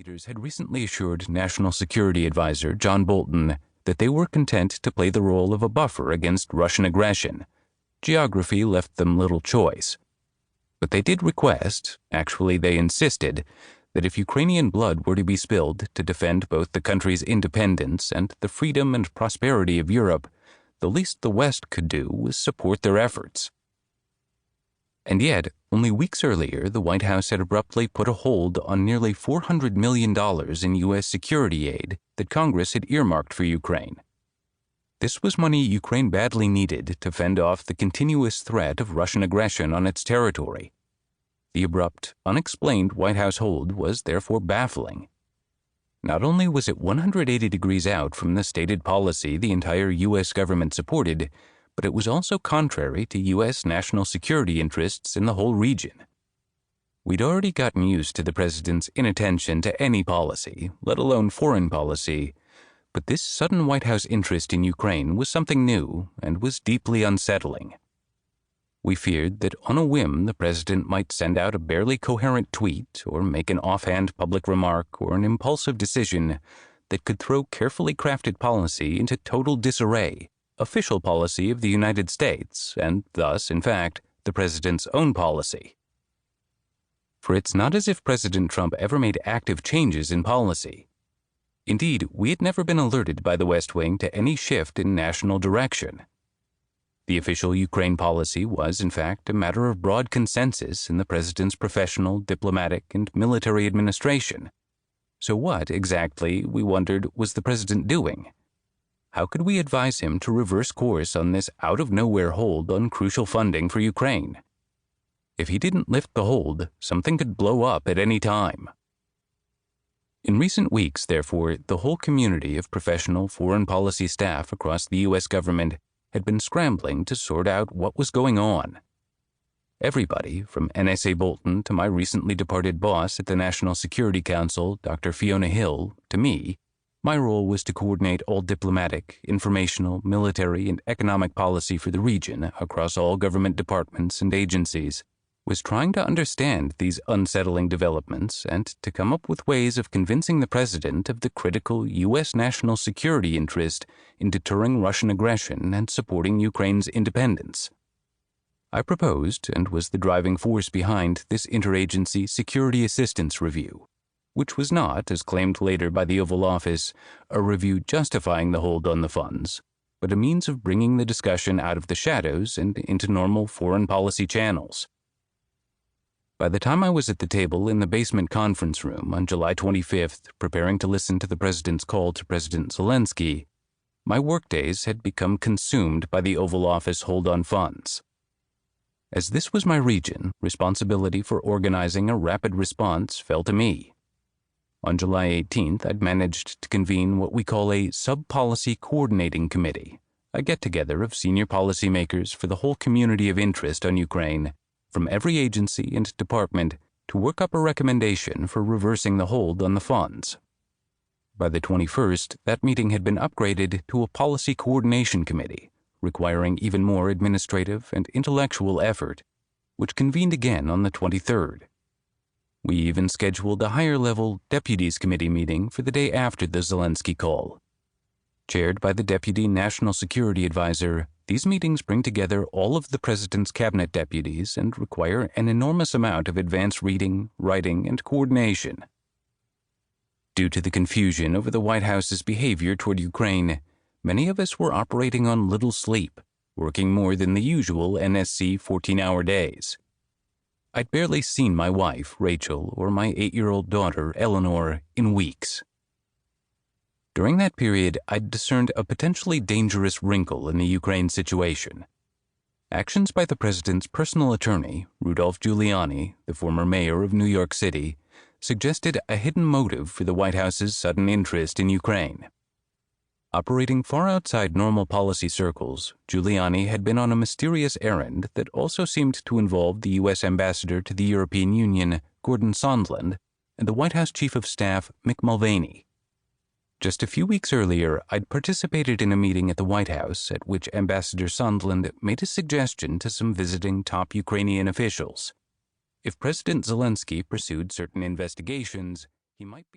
leaders had recently assured National Security Advisor John Bolton that they were content to play the role of a buffer against Russian aggression. Geography left them little choice. But they did request, actually they insisted, that if Ukrainian blood were to be spilled to defend both the country's independence and the freedom and prosperity of Europe, the least the West could do was support their efforts. And yet, only weeks earlier, the White House had abruptly put a hold on nearly $400 million in U.S. security aid that Congress had earmarked for Ukraine. This was money Ukraine badly needed to fend off the continuous threat of Russian aggression on its territory. The abrupt, unexplained White House hold was therefore baffling. Not only was it 180 degrees out from the stated policy the entire U.S. government supported, but it was also contrary to U.S. national security interests in the whole region. We'd already gotten used to the president's inattention to any policy, let alone foreign policy, but this sudden White House interest in Ukraine was something new and was deeply unsettling. We feared that on a whim the president might send out a barely coherent tweet or make an offhand public remark or an impulsive decision that could throw carefully crafted policy into total disarray, official policy of the United States, and thus, in fact, the president's own policy. For it's not as if President Trump ever made active changes in policy. Indeed, we had never been alerted by the West Wing to any shift in national direction. The official Ukraine policy was, in fact, a matter of broad consensus in the president's professional, diplomatic, and military administration. So what, exactly, we wondered, was the president doing? How could we advise him to reverse course on this out-of-nowhere hold on crucial funding for Ukraine? If he didn't lift the hold, something could blow up at any time. In recent weeks, therefore, the whole community of professional foreign policy staff across the U.S. government had been scrambling to sort out what was going on. Everybody, from NSA Bolton to my recently departed boss at the National Security Council, Dr. Fiona Hill, to me, my role was to coordinate all diplomatic, informational, military, and economic policy for the region across all government departments and agencies, was trying to understand these unsettling developments and to come up with ways of convincing the president of the critical U.S. national security interest in deterring Russian aggression and supporting Ukraine's independence. I proposed, and was the driving force behind, this interagency security assistance review, which was not, as claimed later by the Oval Office, a review justifying the hold on the funds, but a means of bringing the discussion out of the shadows and into normal foreign policy channels. By the time I was at the table in the basement conference room on July 25th, preparing to listen to the president's call to President Zelensky, my workdays had become consumed by the Oval Office hold on funds. As this was my region, responsibility for organizing a rapid response fell to me. On July 18th, I'd managed to convene what we call a Sub-Policy Coordinating Committee, a get-together of senior policymakers for the whole community of interest on Ukraine, from every agency and department, to work up a recommendation for reversing the hold on the funds. By the 21st, that meeting had been upgraded to a Policy Coordination Committee, requiring even more administrative and intellectual effort, which convened again on the 23rd. We even scheduled a higher-level Deputies Committee meeting for the day after the Zelensky call. Chaired by the Deputy National Security Advisor, these meetings bring together all of the President's cabinet deputies and require an enormous amount of advanced reading, writing, and coordination. Due to the confusion over the White House's behavior toward Ukraine, many of us were operating on little sleep, working more than the usual NSC 14-hour days. I'd barely seen my wife, Rachel, or my 8-year-old daughter, Eleanor, in weeks. During that period, I'd discerned a potentially dangerous wrinkle in the Ukraine situation. Actions by the president's personal attorney, Rudolph Giuliani, the former mayor of New York City, suggested a hidden motive for the White House's sudden interest in Ukraine. Operating far outside normal policy circles, Giuliani had been on a mysterious errand that also seemed to involve the U.S. ambassador to the European Union, Gordon Sondland, and the White House Chief of Staff, Mick Mulvaney. Just a few weeks earlier, I'd participated in a meeting at the White House at which Ambassador Sondland made a suggestion to some visiting top Ukrainian officials. If President Zelensky pursued certain investigations, he might be